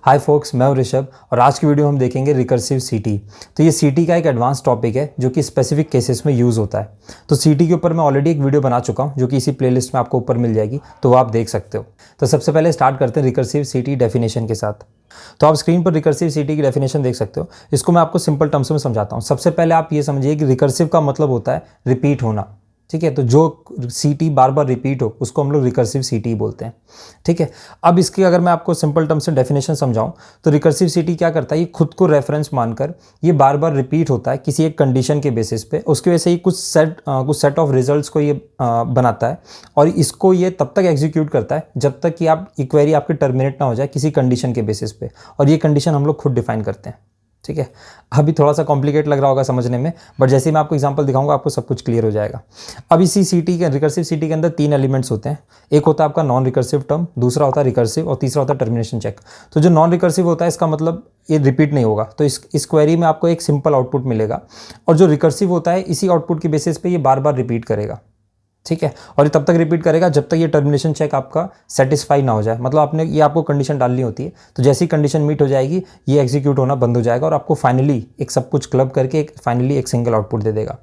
हाय focus, मैं हूं ऋषभ और आज की वीडियो हम देखेंगे रिकर्सिव सीटी। तो ये सीटी का एक एडवांस टॉपिक है जो कि स्पेसिफिक केसेस में यूज़ होता है। तो सीटी के ऊपर मैं ऑलरेडी एक वीडियो बना चुका हूं जो कि इसी प्लेलिस्ट में आपको ऊपर मिल जाएगी, तो वो आप देख सकते हो। तो सबसे पहले स्टार्ट करते हैं रिकर्सिव सीटी डेफिनेशन के साथ। तो आप स्क्रीन पर रिकर्सिव सीटी की डेफिनेशन देख सकते हो। इसको मैं आपको सिंपल टर्म्स में समझाता हूँ। सबसे पहले आप ये समझिए कि रिकर्सिव का मतलब होता है रिपीट होना। ठीक है, तो जो सीटी बार बार रिपीट हो उसको हम लोग रिकर्सिव सीटी बोलते हैं। ठीक है, अब इसकी अगर मैं आपको सिंपल टर्म से डेफिनेशन समझाऊं तो रिकर्सिव सीटी क्या करता है, ये खुद को रेफरेंस मानकर ये बार बार रिपीट होता है किसी एक कंडीशन के बेसिस पे। उसकी वजह से ही कुछ सेट ऑफ रिजल्ट्स को ये बनाता है और इसको ये तब तक एग्जीक्यूट करता है जब तक कि आप क्वेरी आपकी टर्मिनेट ना हो जाए किसी कंडीशन के बेसिस पे, और ये कंडीशन हम लोग खुद डिफाइन करते हैं। ठीक है, अभी थोड़ा सा कॉम्प्लिकेट लग रहा होगा समझने में, बट जैसे ही मैं आपको एग्जांपल दिखाऊंगा आपको सब कुछ क्लियर हो जाएगा। अब इसी सीटी के रिकर्सिव सीटी के अंदर तीन एलिमेंट्स होते हैं। एक होता है आपका नॉन रिकर्सिव टर्म, दूसरा होता है रिकर्सिव और तीसरा होता है टर्मिनेशन चेक। तो जो नॉन रिकर्सिव होता है इसका मतलब ये रिपीट नहीं होगा, तो इस क्वेरी में आपको एक सिंपल आउटपुट मिलेगा। और जो रिकर्सिव होता है इसी आउटपुट के बेसिस पे ये बार बार रिपीट करेगा। ठीक है, और ये तब तक रिपीट करेगा जब तक ये टर्मिनेशन चेक आपका सेटिस्फाई ना हो जाए। मतलब आपने ये आपको कंडीशन डालनी होती है, तो जैसी कंडीशन मीट हो जाएगी ये एग्जीक्यूट होना बंद हो जाएगा और आपको फाइनली एक सब कुछ क्लब करके फाइनली एक सिंगल आउटपुट दे देगा।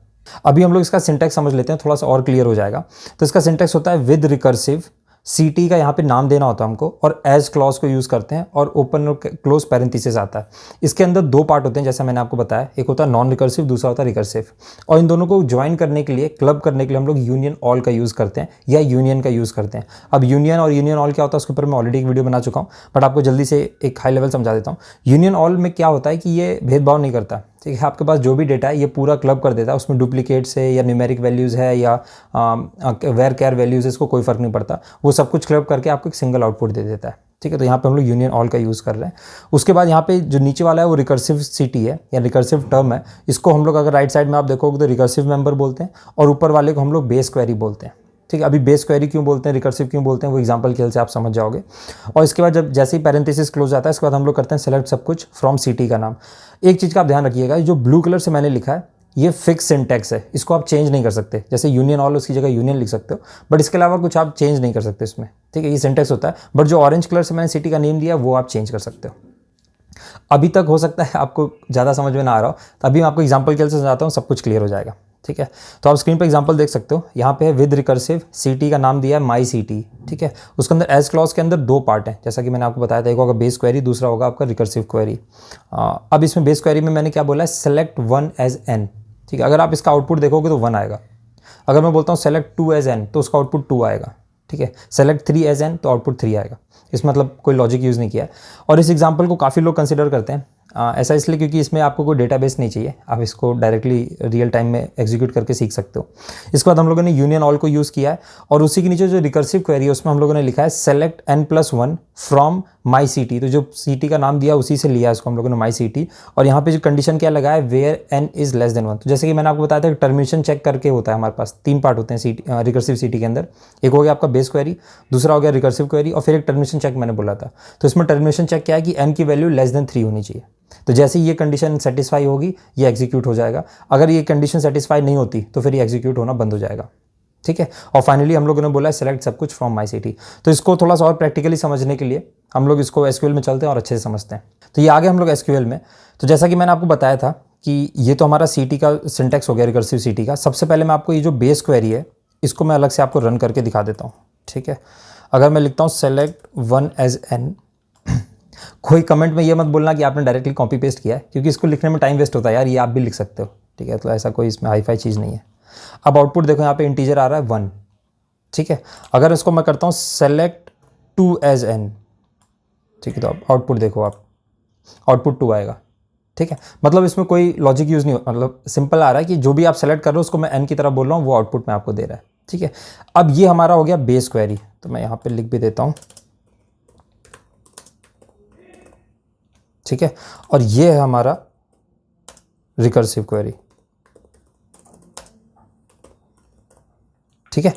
अभी हम लोग इसका सिंटैक्स समझ लेते हैं, थोड़ा सा और क्लियर हो जाएगा। तो इसका सिंटैक्स होता है विद रिकर्सिव, सीटी का यहाँ पे नाम देना होता है हमको, और एज क्लॉज को यूज़ करते हैं और ओपन और क्लोज पैरेंथेसिस आता है। इसके अंदर दो पार्ट होते हैं जैसा मैंने आपको बताया, एक होता है नॉन रिकर्सिव, दूसरा होता है रिकर्सिव। और इन दोनों को ज्वाइन करने के लिए, क्लब करने के लिए हम लोग यूनियन ऑल का यूज़ करते हैं या यूनियन का यूज़ करते हैं। अब यूनियन और यूनियन ऑल क्या होता है उसके ऊपर मैं ऑलरेडी एक वीडियो बना चुका हूँ, बट आपको जल्दी से एक हाई लेवल समझा देता हूँ। यूनियन ऑल में क्या होता है कि ये भेदभाव नहीं करता। ठीक है, आपके पास जो भी डेटा है ये पूरा क्लब कर देता है, उसमें डुप्लीकेट्स है या न्यूमेरिक वैल्यूज़ है या वेर केयर वैल्यूज़ है, इसको कोई फ़र्क नहीं पड़ता। वो सब कुछ क्लब करके आपको एक सिंगल आउटपुट दे देता है। ठीक है, तो यहाँ पे हम लोग यूनियन ऑल का यूज़ कर रहे हैं। उसके बाद यहाँ पे जो नीचे वाला है वो रिकर्सिव सीटी है या रिकर्सिव टर्म है। इसको हम लोग अगर राइट साइड में आप देखोगे तो रिकर्सिव मेंबर बोलते हैं और ऊपर वाले को हम लोग बेस क्वेरी बोलते हैं। ठीक है, अभी बेस क्वेरी क्यों बोलते हैं, रिकर्सिव क्यों बोलते हैं, वो एग्जांपल के हेल्प से आप समझ जाओगे। और इसके बाद जब जैसे ही पैरेंथेसिस क्लोज आता है इसके बाद हम लोग करते हैं सेलेक्ट सब कुछ फ्रॉम सीटी का नाम। एक चीज़ का आप ध्यान रखिएगा, जो ब्लू कलर से मैंने लिखा है ये फिक्स सिंटैक्स है, इसको आप चेंज नहीं कर सकते। जैसे यूनियन ऑल उसकी जगह यूनियन लिख सकते हो, बट इसके अलावा कुछ आप चेंज नहीं कर सकते इसमें। ठीक है, ये सिंटैक्स होता है, बट जो ऑरेंज कलर से मैंने सिटी का नेम दिया वो आप चेंज कर सकते हो। अभी तक हो सकता है आपको ज़्यादा समझ में ना आ रहा हो, तो अभी मैं आपको एग्जाम्पल के लिए समझाता हूँ, सब कुछ क्लियर हो जाएगा। ठीक है, तो आप स्क्रीन पर एग्जांपल देख सकते हो। यहाँ पे है विद रिकर्सिव, सीटी का नाम दिया है माई सीटी। ठीक है, उसके अंदर एज क्लॉज के अंदर दो पार्ट हैं जैसा कि मैंने आपको बताया था, एक होगा बेस क्वेरी, दूसरा होगा आपका रिकर्सिव क्वेरी। अब इसमें बेस क्वेरी में मैंने क्या बोला है, सेलेक्ट वन एज एन। ठीक है, अगर आप इसका आउटपुट देखोगे तो 1 आएगा। अगर मैं बोलता हूँ सेलेक्ट 2 एज एन तो उसका आउटपुट 2 आएगा। ठीक है, सेलेक्ट 3 एज एन तो आउटपुट 3 आएगा। इस मतलब कोई लॉजिक यूज़ नहीं किया है। और इस एग्जांपल को काफ़ी लोग कंसिडर करते हैं, ऐसा इसलिए क्योंकि इसमें आपको कोई डेटाबेस नहीं चाहिए, आप इसको डायरेक्टली रियल टाइम में एग्जीक्यूट करके सीख सकते हो। इसके बाद हम लोगों ने यूनियन ऑल को यूज़ किया है और उसी के नीचे जो रिकर्सिव क्वेरी है उसमें हम लोगों ने लिखा है सेलेक्ट n+1 फ्रॉम माई सीटी। तो जो सीटी का नाम दिया उसी से लिया है इसको हम लोगों ने माई सीटी। और यहाँ पे जो कंडीशन क्या लगा है, where n is less than 1। तो जैसे कि मैंने आपको बताया था टर्मिनेशन चेक करके होता है, हमारे पास 3 पार्ट होते हैं सीटी रिकर्सिव सीटी के अंदर। एक हो गया आपका बेस क्वेरी, दूसरा हो गया रिकर्सिव क्वेरी और फिर एक टर्मिनेशन चेक मैंने बोला था। तो इसमें टर्मिनेशन चेक क्या है कि n की वैल्यू लेस देन 3 होनी चाहिए। तो जैसे ही ये कंडीशन सेटिस्फाई होगी ये एग्जीक्यूट हो जाएगा। अगर ये कंडीशन सेटिस्फाई नहीं होती तो फिर ये एग्जीक्यूट होना बंद हो जाएगा। ठीक है, और फाइनली हम लोगों ने बोला है सेलेक्ट सब कुछ फ्रॉम माई सिटी। तो इसको थोड़ा सा और प्रैक्टिकली समझने के लिए हम लोग इसको एसक्यूएल में चलते हैं और अच्छे से समझते हैं। तो ये आगे हम लोग एसक्यूएल में, तो जैसा कि मैंने आपको बताया था कि ये तो हमारा सीटी का सिंटैक्स हो गया, रिकर्सिव सीटी का। सबसे पहले मैं आपको ये जो बेस क्वेरी है इसको मैं अलग से आपको रन करके दिखा देता हूँ। ठीक है, अगर मैं लिखता हूँ सेलेक्ट 1 एज एन, कोई कमेंट में ये मत बोलना कि आपने डायरेक्टली कॉपी पेस्ट किया है, क्योंकि इसको लिखने में टाइम वेस्ट होता है यार, ये आप भी लिख सकते हो। ठीक है, तो ऐसा कोई इसमें हाई फाई चीज़ नहीं है। अब आउटपुट देखो, यहाँ पे इंटीजर आ रहा है 1। ठीक है, अगर इसको मैं करता हूँ सेलेक्ट 2 एज एन, ठीक है, तो अब आउटपुट देखो, आप आउटपुट 2 आएगा। ठीक है, मतलब इसमें कोई लॉजिक यूज़ नहीं, मतलब सिंपल आ रहा है कि जो भी आप सेलेक्ट कर रहे हो उसको मैं एन की तरह बोल रहा हूँ, वो आउटपुट में आपको दे रहा है। ठीक है, अब ये हमारा हो गया बेस क्वेरी, तो मैं यहाँ पे लिख भी देता हूँ। ठीक है, और ये है हमारा रिकर्सिव क्वेरी। ठीक है,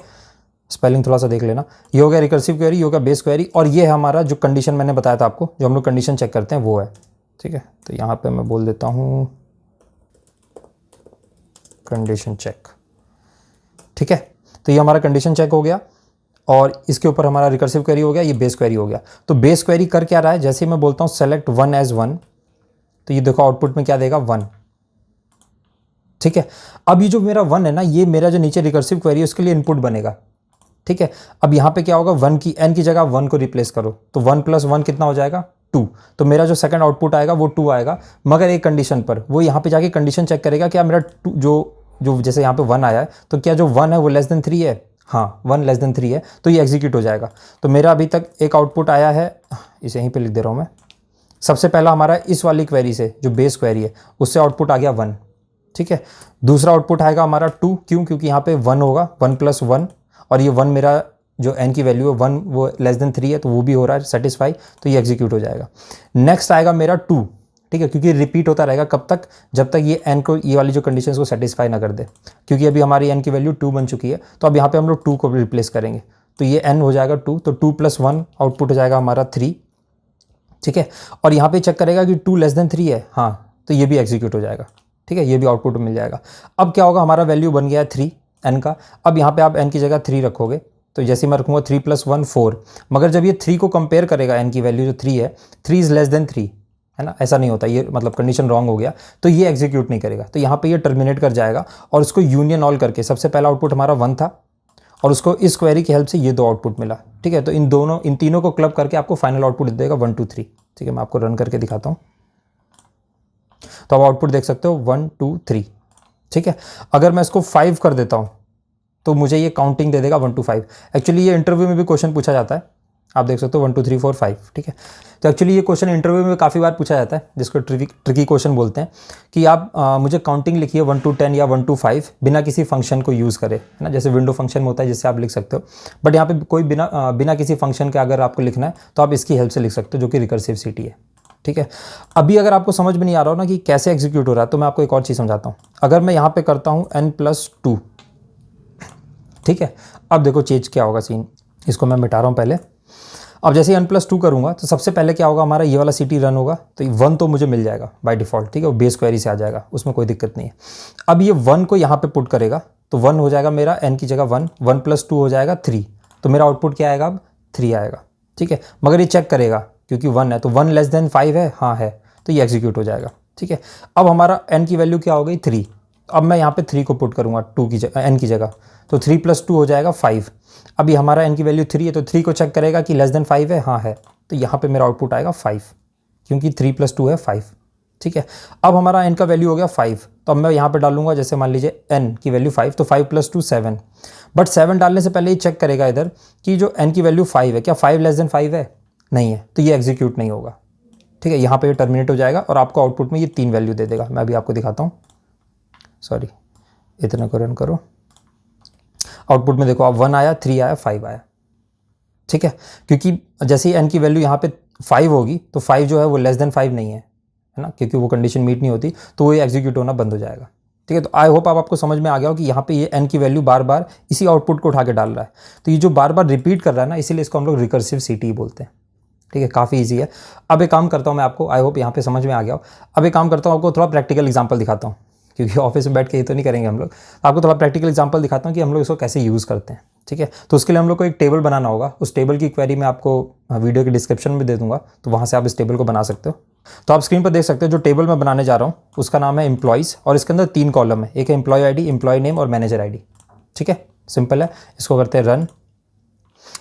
स्पेलिंग थोड़ा सा देख लेना। ये हो गया रिकर्सिव क्वेरी, ये हो गया बेस क्वेरी, और ये है हमारा जो कंडीशन मैंने बताया था आपको, जो हम लोग कंडीशन चेक करते हैं वो है। ठीक है, तो यहाँ पे मैं बोल देता हूँ कंडीशन चेक। ठीक है, तो ये हमारा कंडीशन चेक हो गया। और इसके ऊपर हमारा रिकर्सिव क्वेरी हो गया, ये बेस क्वेरी हो गया। तो बेस क्वेरी कर क्या रहा है, जैसे ही मैं बोलता हूँ सेलेक्ट 1 एज 1, तो ये देखो आउटपुट में क्या देगा 1, ठीक है। अब ये जो मेरा 1 है ना, ये मेरा जो नीचे रिकर्सिव क्वेरी है उसके लिए इनपुट बनेगा, ठीक है। अब यहाँ पे क्या होगा, 1 की n की जगह 1 को रिप्लेस करो, तो 1 + 1 कितना हो जाएगा 2। तो मेरा जो सेकंड आउटपुट आएगा वो 2 आएगा, मगर एक कंडीशन पर, वो यहाँ पे जाके कंडीशन चेक करेगा क्या मेरा 2 जो जैसे यहाँ पे 1 आया है, तो क्या जो 1 है वो लेस देन 3 है, हाँ 1 लेस देन 3 है, तो ये एग्जीक्यूट हो जाएगा। तो मेरा अभी तक एक आउटपुट आया है, इसे यहीं पे लिख दे रहा हूँ मैं। सबसे पहला हमारा इस वाली क्वेरी से, जो बेस क्वेरी है उससे आउटपुट आ गया 1, ठीक है। दूसरा आउटपुट आएगा हमारा 2, क्यों, क्योंकि यहाँ पे 1 होगा, 1 + 1, और ये 1 मेरा जो n की वैल्यू है 1 वो लेस देन 3 है, तो वो भी हो रहा है सेटिस्फाई, तो ये एग्जीक्यूट हो जाएगा। नेक्स्ट आएगा मेरा 2, ठीक है, क्योंकि रिपीट होता रहेगा कब तक, जब तक ये n को, ये वाली जो कंडीशंस को सेटिस्फाई ना कर दे, क्योंकि अभी हमारी n की वैल्यू 2 बन चुकी है। तो अब यहाँ पे हम लोग 2 को रिप्लेस करेंगे, तो ये n हो जाएगा 2, तो 2 + 1 आउटपुट हो जाएगा हमारा 3, ठीक है। और यहाँ पे चेक करेगा कि 2 लेस देन 3 है, हाँ, तो ये भी एग्जीक्यूट हो जाएगा, ठीक है, ये भी आउटपुट मिल जाएगा। अब क्या होगा, हमारा वैल्यू बन गया है 3 n का। अब यहाँ पे आप n की जगह 3 रखोगे, तो जैसे मैं रखूँगा 3 + 1 4, मगर जब ये 3 को कंपेयर करेगा, n की वैल्यू जो 3 है, 3 इज़ लेस देन 3, है ना, ऐसा नहीं होता, ये मतलब कंडीशन रॉन्ग हो गया, तो ये एग्जीक्यूट नहीं करेगा। तो यहाँ पे ये टर्मिनेट कर जाएगा और उसको यूनियन ऑल करके, सबसे पहला आउटपुट हमारा 1 था और उसको इस क्वेरी की हेल्प से ये 2 आउटपुट मिला, ठीक है। तो इन तीनों को क्लब करके आपको फाइनल आउटपुट दे देगा 1 2 3, ठीक है। मैं आपको रन करके दिखाता हूँ, तो आप आउटपुट देख सकते हो 1 2 3, ठीक है। अगर मैं इसको 5 कर देता हूँ तो मुझे ये काउंटिंग दे देगा 1 2 5। एक्चुअली ये इंटरव्यू में भी क्वेश्चन पूछा जाता है, आप देख सकते हो 1 2 3 4 5, ठीक है। तो एक्चुअली ये क्वेश्चन इंटरव्यू में काफ़ी बार पूछा जाता है, जिसको ट्रिकी क्वेश्चन बोलते हैं, कि आप मुझे काउंटिंग लिखिए 1 to 10 या 1 to 5 बिना किसी फंक्शन को यूज़ करे, है ना, जैसे विंडो फंक्शन में होता है जिससे आप लिख सकते हो। बट यहाँ पे कोई बिना किसी फंक्शन के अगर आपको लिखना है तो आप इसकी हेल्प से लिख सकते हो, जो कि रिकर्सिव सीटी है, ठीक है। अभी अगर आपको समझ में नहीं आ रहा हो ना कि कैसे एग्जीक्यूट हो रहा है, तो मैं आपको एक और चीज़ समझाता हूँ। अगर मैं यहाँ पे करता हूँ n+2, ठीक है, अब देखो चेंज क्या होगा सीन, इसको मैं मिटा रहा हूँ पहले। अब जैसे n+2 करूँगा तो सबसे पहले क्या होगा, हमारा ये वाला सीटी रन होगा, तो 1 तो मुझे मिल जाएगा बाय डिफ़ॉल्ट, ठीक है, वो बेस क्वेरी से आ जाएगा, उसमें कोई दिक्कत नहीं है। अब ये 1 को यहाँ पे पुट करेगा, तो 1 हो जाएगा मेरा n की जगह 1, 1 + 2 हो जाएगा 3, तो मेरा आउटपुट क्या आएगा, अब 3 आएगा, ठीक है। मगर ये चेक करेगा क्योंकि 1 है, तो 1 लेस देन 5 है, हाँ है, तो ये एग्जीक्यूट हो जाएगा, ठीक है। अब हमारा n की वैल्यू क्या हो गई 3, अब मैं यहाँ पे 3 को पुट करूँगा 2 की जगह, n की जगह, तो 3 + 2 हो जाएगा 5। अभी हमारा n की वैल्यू 3 है, तो 3 को चेक करेगा कि लेस देन 5 है, हाँ है, तो यहाँ पे मेरा आउटपुट आएगा 5, क्योंकि 3 + 2 है 5, ठीक है। अब हमारा n का वैल्यू हो गया 5, तो अब मैं यहाँ पे डालूंगा, जैसे मान लीजिए n की वैल्यू 5, तो 5 + 2 7, बट 7 डालने से पहले ये चेक करेगा इधर कि जो n की वैल्यू 5 है, क्या 5 लेस देन 5 है, नहीं है, तो ये एग्जीक्यूट नहीं होगा, ठीक है। यहाँ पे ये टर्मिनेट हो जाएगा और आपको आउटपुट में ये 3 वैल्यू दे देगा। मैं अभी आपको दिखाता हूँ, सॉरी, इतना को रन करो, आउटपुट में देखो, अब 1 आया, 3 आया, 5 आया, ठीक है। क्योंकि जैसे ही n की वैल्यू यहाँ पे 5 होगी, तो 5 जो है वो लेस देन 5 नहीं है ना, क्योंकि वो कंडीशन मीट नहीं होती, तो वो एग्जीक्यूट होना बंद हो जाएगा, ठीक है। तो आई होप आपको समझ में आ गया हो कि यहाँ पे ये n की वैल्यू बार बार इसी आउटपुट को उठा के डाल रहा है, तो ये जो बार बार रिपीट कर रहा है ना, इसीलिए इसको हम लोग रिकर्सिव सीटी बोलते हैं, ठीक है। काफ़ी ईजी है। अब एक काम करता हूँ मैं आपको, आई होप यहाँ पे समझ में आ गया हो। अब एक काम करता हूँ, आपको थोड़ा प्रैक्टिकल एग्जाम्पल दिखाता हूँ, क्योंकि ऑफिस में बैठ के ये तो नहीं करेंगे हम लोग, आपको थोड़ा प्रैक्टिकल एग्जांपल दिखाता हूँ कि हम लोग इसको कैसे यूज़ करते हैं, ठीक है। तो उसके लिए हम लोग को एक टेबल बनाना होगा, उस टेबल की क्वेरी मैं आपको वीडियो के डिस्क्रिप्शन में दे दूंगा, तो वहाँ से आप इस टेबल को बना सकते हो। तो आप स्क्रीन पर देख सकते हो, जो टेबल मैं बनाने जा रहा हूँ उसका नाम है एम्प्लॉयज़, और इसके अंदर 3 कॉलम है, एक है एम्प्लॉय ID, एम्प्लॉय नेम और मैनेजर ID, ठीक है, सिंपल है। इसको करते हैं रन,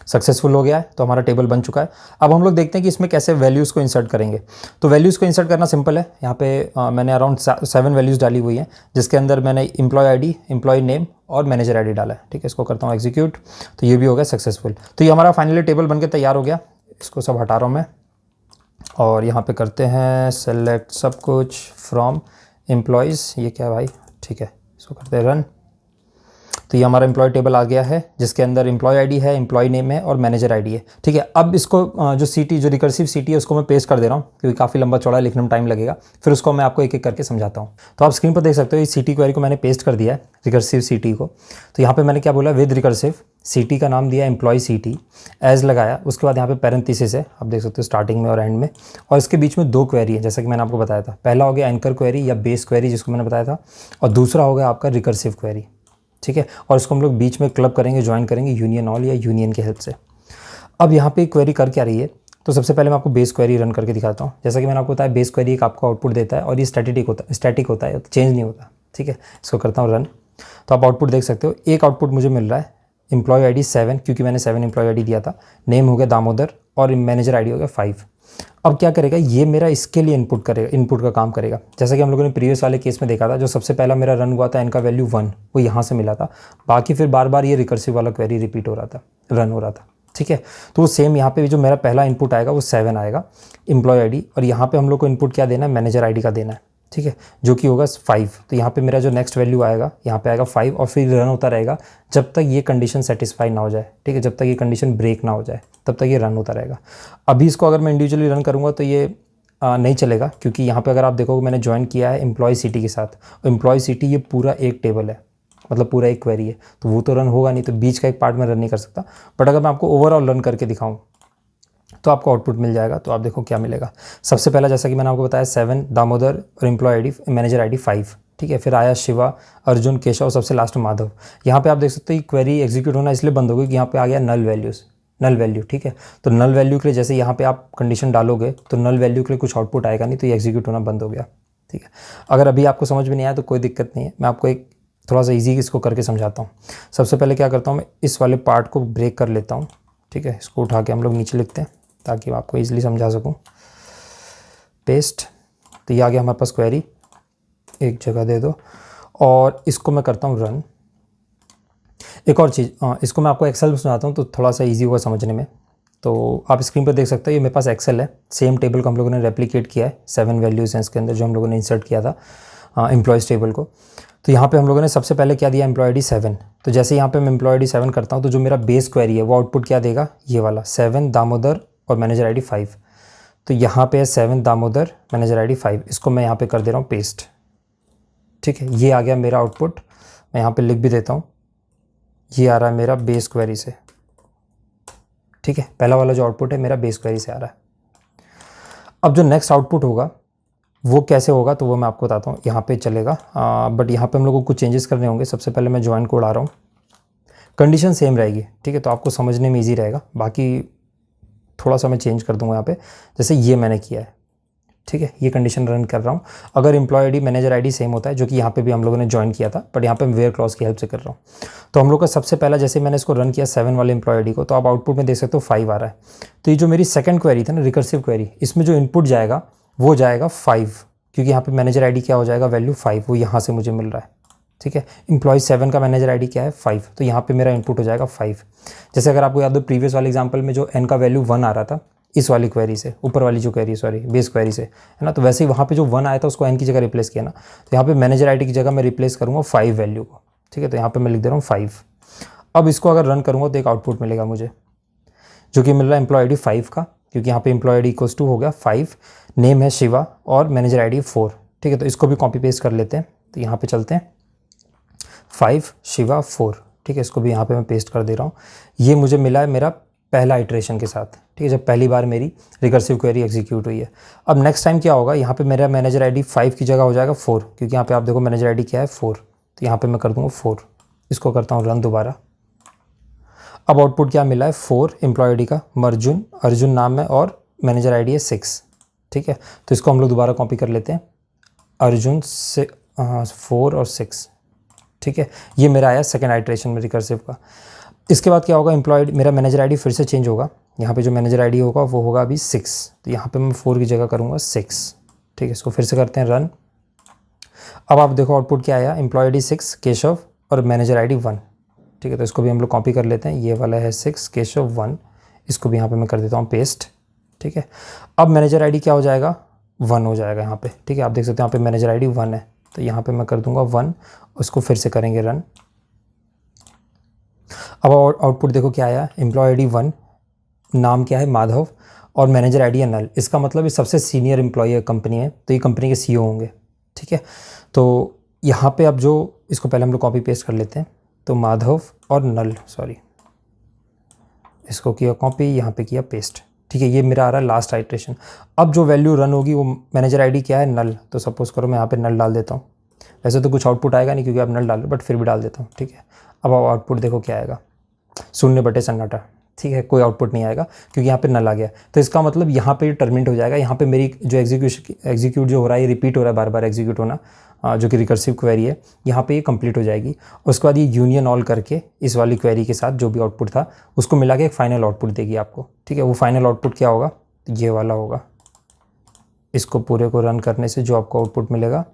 सक्सेसफुल हो गया है, तो हमारा टेबल बन चुका है। अब हम लोग देखते हैं कि इसमें कैसे वैल्यूज़ को इंसर्ट करेंगे। तो वैल्यूज़ को इंसर्ट करना सिंपल है। यहाँ पे मैंने अराउंड 7 वैल्यूज़ डाली हुई हैं, जिसके अंदर मैंने एम्प्लॉय ID, एम्प्लॉय नेम और मैनेजर ID डाला है, ठीक है। इसको करता हूँ एग्जीक्यूट, तो ये भी हो गया सक्सेसफुल। तो ये हमारा फाइनली टेबल बनकर तैयार हो गया। इसको सब हटा रहा हूँ मैं, और यहाँ पर करते हैं सेलेक्ट सब कुछ फ्रॉम एम्प्लॉयज़, ये क्या है भाई, ठीक है। इसको करते हैं रन, तो ये हमारा एम्प्लॉय टेबल आ गया है, जिसके अंदर एम्प्लॉय ID है, एम्प्लॉय नेम है और मैनेजर ID है, ठीक है। अब इसको जो रिकर्सिव सीटी है उसको मैं पेस्ट कर दे रहा हूँ, क्योंकि काफ़ी लंबा चौड़ा है, लिखने में टाइम लगेगा, फिर उसको मैं आपको एक एक करके समझाता हूँ। तो आप स्क्रीन पर देख सकते हो, इस सीटी क्वेरी को मैंने पेस्ट कर दिया है, रिकर्सिव सीटी को। तो यहाँ पर मैंने क्या बोला, विद रिकर्सिव सीटी का नाम दिया एम्प्लॉय सीटी, एज लगाया, उसके बाद यहाँ पे पैरेंथेसिस है, आप देख सकते हो स्टार्टिंग में और एंड में, और इसके बीच में 2 क्वेरी है, जैसा कि मैंने आपको बताया था। पहला हो गया एंकर क्वेरी या बेस क्वेरी, जिसको मैंने बताया था, और दूसरा हो गया आपका रिकर्सिव क्वेरी, ठीक है, और इसको हम लोग बीच में क्लब करेंगे, ज्वाइन करेंगे यूनियन ऑल या यूनियन की हेल्प से। अब यहाँ पे क्वेरी कर क्या रही है, तो सबसे पहले मैं आपको बेस क्वेरी रन करके दिखाता हूँ। जैसा कि मैंने आपको बताया बेस क्वेरी एक आपको आउटपुट देता है और ये स्टैटिक होता है, चेंज नहीं होता। ठीक है, इसको करता हूँ रन, तो आप आउटपुट देख सकते हो। एक आउटपुट मुझे मिल रहा है एम्प्लॉय ID 7, क्योंकि मैंने 7 एम्प्लॉय ID दिया था। नेम हो गया दामोदर और मैनेजर ID हो गया 5। अब क्या करेगा, ये मेरा इसके लिए इनपुट का काम करेगा। जैसा कि हम लोगों ने प्रीवियस वाले केस में देखा था, जो सबसे पहला मेरा रन हुआ था n का वैल्यू 1, वो यहाँ से मिला था। बाकी फिर बार बार ये रिकर्सिव वाला क्वेरी रिपीट हो रहा था, रन हो रहा था। ठीक है, तो वो सेम यहाँ पे जो मेरा पहला इनपुट आएगा वो 7 आएगा एम्प्लॉय ID, और यहाँ पे हम लोग को इनपुट क्या देना है, मैनेजर ID का देना है। ठीक है, जो कि होगा 5। तो यहाँ पे मेरा जो नेक्स्ट वैल्यू आएगा यहाँ पे आएगा 5, और फिर रन होता रहेगा जब तक ये कंडीशन सेटिस्फाई ना हो जाए। ठीक है, जब तक ये कंडीशन ब्रेक ना हो जाए तब तक ये रन होता रहेगा। अभी इसको अगर मैं इंडिविजुअली रन करूँगा तो ये नहीं चलेगा, क्योंकि यहाँ पे अगर आप देखोगे मैंने ज्वाइन किया है एम्प्लॉय सिटी के साथ। एम्प्लॉय सिटी ये पूरा एक टेबल है, मतलब पूरा एक क्वेरी है, तो वो तो रन होगा नहीं, तो बीच का एक पार्ट में रन नहीं कर सकता। बट अगर मैं आपको ओवरऑल रन करके दिखाऊँ तो आपको आउटपुट मिल जाएगा। तो आप देखो क्या मिलेगा। सबसे पहला जैसा कि मैंने आपको बताया 7 दामोदर और एम्प्लॉय ID मैनेजर ID 5। ठीक है, फिर आया शिवा, अर्जुन, केशव, सबसे लास्ट में माधव। यहाँ पे आप देख सकते हो क्वेरी एग्जीक्यूट होना इसलिए बंद हो गई कि यहाँ पे आ गया नल वैल्यू। ठीक है, तो नल वैल्यू के लिए जैसे यहाँ पे आप कंडीशन डालोगे तो नल वैल्यू के लिए कुछ आउटपुट आएगा नहीं, तो ये एग्जीक्यूट होना बंद हो गया। ठीक है, अगर अभी आपको समझ में नहीं आया तो कोई दिक्कत नहीं है, मैं आपको एक थोड़ा सा ईजी इसको करके समझाता हूँ। सबसे पहले क्या करता हूँ, मैं इस वाले पार्ट को ब्रेक कर लेता हूँ। ठीक है, इसको उठा के हम लोग नीचे लिखते हैं ताकि मैं आपको ईजिली समझा सकूं। पेस्ट, तो ये आ गया हमारे पास क्वेरी, एक जगह दे दो, और इसको मैं करता हूँ रन। एक और चीज़, इसको मैं आपको एक्सेल में समझाता हूँ तो थोड़ा सा इजी होगा समझने में। तो आप स्क्रीन पर देख सकते हो ये मेरे पास एक्सेल है, सेम टेबल को हम लोगों ने रेप्लिकेट किया है। 7 वैल्यूज़ हैं इसके अंदर जो हम लोगों ने इंसर्ट किया था एम्प्लॉयज़ टेबल को। तो यहाँ पे हम लोगों ने सबसे पहले क्या दिया, एम्प्लॉय ID 7। तो जैसे यहाँ पे मैं एम्प्लॉय ID 7 करता हूँ तो जो मेरा बेस क्वेरी है वो आउटपुट क्या देगा, ये वाला 7 दामोदर और मैनेजर ID 5। तो यहाँ पे है 7 दामोदर मैनेजर ID 5, इसको मैं यहाँ पे कर दे रहा हूँ पेस्ट। ठीक है, ये आ गया मेरा आउटपुट। मैं यहाँ पे लिख भी देता हूँ, ये आ रहा है मेरा बेस क्वेरी से। ठीक है, पहला वाला जो आउटपुट है मेरा बेस क्वेरी से आ रहा है। अब जो नेक्स्ट आउटपुट होगा वो कैसे होगा तो वो मैं आपको बताता हूँ। यहाँ पे चलेगा, बट यहाँ पे हम लोग को कुछ चेंजेस करने होंगे। सबसे पहले मैं ज्वाइन कोड आ रहा हूँ, कंडीशन सेम रहेगी। ठीक है, तो आपको समझने में ईजी रहेगा। बाकी थोड़ा सा मैं चेंज कर दूंगा यहाँ पे, जैसे ये मैंने किया है। ठीक है, ये कंडीशन रन कर रहा हूँ। अगर employee ID manager ID same होता है, जो कि यहाँ पे भी हम लोगों ने ज्वाइन किया था, बट यहाँ पे मैं वेयर क्लॉज की हेल्प से कर रहा हूँ। तो हम लोग का सबसे पहला जैसे मैंने इसको रन किया 7 वाले एम्प्लॉय ID को, तो आप आउटपुट में देख सकते हो 5 आ रहा है। तो ये जो मेरी सेकंड क्वेरी था ना, रिकर्सिव क्वेरी, इसमें जो इनपुट जाएगा वो जाएगा 5, क्योंकि यहाँ पे मैनेजर ID क्या हो जाएगा, वैल्यू 5, वो यहाँ से मुझे मिल रहा है। ठीक है, एम्प्लॉय 7 का मैनेजर ID क्या है, 5, तो यहाँ पे मेरा इनपुट हो जाएगा 5। जैसे अगर आपको याद हो प्रीवियस वाले एग्जांपल में जो n का वैल्यू 1 आ रहा था इस वाली क्वेरी से, ऊपर वाली जो क्वेरी, सॉरी बेस क्वेरी से, है ना, तो वैसे ही वहाँ पे जो 1 आया था उसको n की जगह रिप्लेस किया ना, तो यहाँ पे मैनेजर ID की जगह मैं रिप्लेस करूँगा 5 वैल्यू को। ठीक है, तो यहाँ पर मैं लिख दे रहा हूँ 5। अब इसको अगर रन करूँगा तो एक आउटपुट मिलेगा मुझे, जो कि मिल रहा है एम्प्लॉय ID 5 का, क्योंकि यहाँ पे एम्प्लॉय ID इक्वल्स टू हो गया 5, नेम है शिवा और मैनेजर ID 4। ठीक है, तो इसको भी कॉपी पेस्ट कर लेते हैं। तो यहाँ पे चलते हैं 5 शिवा 4। ठीक है, इसको भी यहाँ पे मैं पेस्ट कर दे रहा हूँ। ये मुझे मिला है मेरा पहला इटरेशन के साथ। ठीक है, जब पहली बार मेरी रिकर्सिव क्वेरी एग्जीक्यूट हुई है। अब नेक्स्ट टाइम क्या होगा, यहाँ पे मेरा मैनेजर ID 5 की जगह हो जाएगा 4, क्योंकि यहाँ पे आप देखो मैनेजर ID क्या है 4, तो यहाँ पे मैं कर दूँगा 4। इसको करता हूँ रन दोबारा। अब आउटपुट क्या मिला है, 4 एम्प्लॉय ID का, अर्जुन नाम है और मैनेजर ID है 6। ठीक है, तो इसको हम लोग दोबारा कॉपी कर लेते हैं, अर्जुन से 4 और 6। ठीक है, ये मेरा आया सेकंड आइटरेशन में रिकर्सिव का। इसके बाद क्या होगा, एम्प्लॉय मेरा मैनेजर ID फिर से चेंज होगा। यहाँ पे जो मैनेजर ID होगा वो होगा अभी 6, तो यहाँ पे मैं 4 की जगह करूँगा 6। ठीक है, इसको फिर से करते हैं रन। अब आप देखो आउटपुट क्या आया, एम्प्लॉय ID 6 केशव और मैनेजर ID 1। ठीक है, तो इसको भी हम लोग कॉपी कर लेते हैं, ये वाला है 6 केशव 1, इसको भी यहाँ पे मैं कर देता हूँ पेस्ट। ठीक है, अब मैनेजर ID क्या हो जाएगा, 1 हो जाएगा यहाँ पे। ठीक है, आप देख सकते हैं यहाँ पे मैनेजर ID 1 है, तो यहाँ पे मैं कर दूंगा 1, उसको फिर से करेंगे रन। अब आउटपुट देखो क्या आया, एम्प्लॉय ID 1, नाम क्या है माधव और मैनेजर ID है नल। इसका मतलब ये सबसे सीनियर एम्प्लॉय कंपनी है, तो ये कंपनी के CEO होंगे। ठीक है, तो यहाँ पे अब जो इसको पहले हम लोग कॉपी पेस्ट कर लेते हैं, तो माधव और नल, सॉरी इसको किया कॉपी, यहाँ पे किया पेस्ट। ठीक है, ये मेरा आ रहा है लास्ट आइटरेशन। अब जो वैल्यू रन होगी वो मैनेजर ID क्या है, नल, तो सपोज करो मैं यहाँ पे नल डाल देता हूँ। वैसे तो कुछ आउटपुट आएगा नहीं क्योंकि आप नल डाल रहे हो, बट फिर भी डाल देता हूँ, ठीक है। अब आउटपुट देखो क्या आएगा, शून्य बटे सन्नाटा, ठीक है, कोई आउटपुट नहीं आएगा क्योंकि यहाँ पे नल आ गया। तो इसका मतलब यहाँ पे टर्मिनेट हो जाएगा, यहाँ पे मेरी जो एग्जीक्यूट जो हो रहा है, ये रिपीट हो रहा है, बार बार एग्जीक्यूट होना, जो कि रिकर्सिव क्वेरी है, यहाँ पे ये कंप्लीट हो जाएगी। उसके बाद ये यूनियन ऑल करके इस वाली क्वेरी के साथ जो भी आउटपुट था उसको मिला के एक फाइनल आउटपुट देगी आपको, ठीक है। वो फाइनल आउटपुट क्या होगा, तो ये वाला होगा। इसको पूरे को रन करने से जो आपको आउटपुट मिलेगा,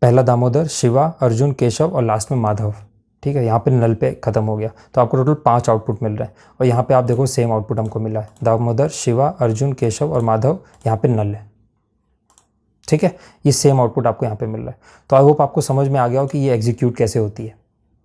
पहला दामोदर, शिवा, अर्जुन, केशव और लास्ट में माधव, ठीक है। यहाँ पे नल पे ख़त्म हो गया, तो आपको टोटल 5 आउटपुट मिल रहा है। और यहाँ पे आप देखो सेम आउटपुट हमको मिला है, दामोदर, शिवा, अर्जुन, केशव और माधव, यहाँ पे नल है, ठीक है। ये सेम आउटपुट आपको यहाँ पे मिल रहा है। तो आई होप आपको समझ में आ गया हो कि ये एग्जीक्यूट कैसे होती है,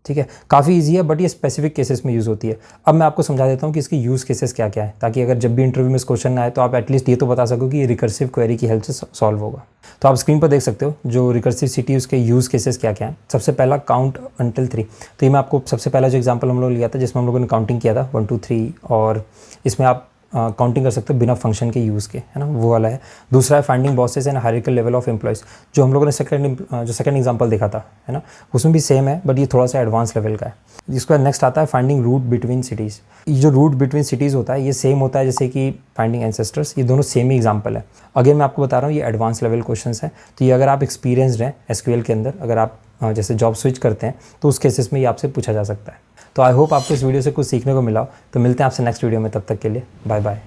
ठीक है। काफ़ी इजी है, बट ये स्पेसिफिक केसेस में यूज़ होती है। अब मैं आपको समझा देता हूँ कि इसकी यूज़ केसेस क्या क्या है, ताकि अगर जब भी इंटरव्यू में इस क्वेश्चन आए तो आप एटलीस्ट ये तो बता सको कि ये रिकर्सिव क्वेरी की हेल्प से सॉल्व होगा। तो आप स्क्रीन पर देख सकते हो जो रिकर्सिव सिटी उसके यूज़ केसेस क्या क्या हैं। सबसे पहला काउंट अंटिल 3, तो ये मैं आपको सबसे पहला जो एग्जाम्पल हम लोग लिया था जिसमें हम लोगों ने काउंटिंग किया था 1 2 3, और इसमें आप काउंटिंग कर सकते हो बिना फंक्शन के यूज़ के, है ना, वो वाला है। दूसरा है finding bosses and hierarchical level of employees, जो हम लोगों ने सेकंड एग्जांपल देखा था, है ना, उसमें भी सेम है, बट ये थोड़ा सा एडवांस लेवल का है। जिसके बाद नेक्स्ट आता है फाइंडिंग रूट बिटवीन सिटीज़। ये जो रूट बिटवीन सिटीज़ होता है ये सेम होता है जैसे कि फाइंडिंग एंसेस्टर्स, ये दोनों सेम ही एग्जाम्पल है। अगेन मैं आपको बता रहा हूँ ये एडवांस लेवल क्वेश्चन है, तो ये अगर आप एक्सपीरियंसड हैं SQL के अंदर, अगर आप जैसे जॉब स्विच करते हैं तो उस केसेस में ये आपसे पूछा जा सकता है। तो आई होप आपको इस वीडियो से कुछ सीखने को मिला हो। तो मिलते हैं आपसे नेक्स्ट वीडियो में, तब तक के लिए बाय बाय।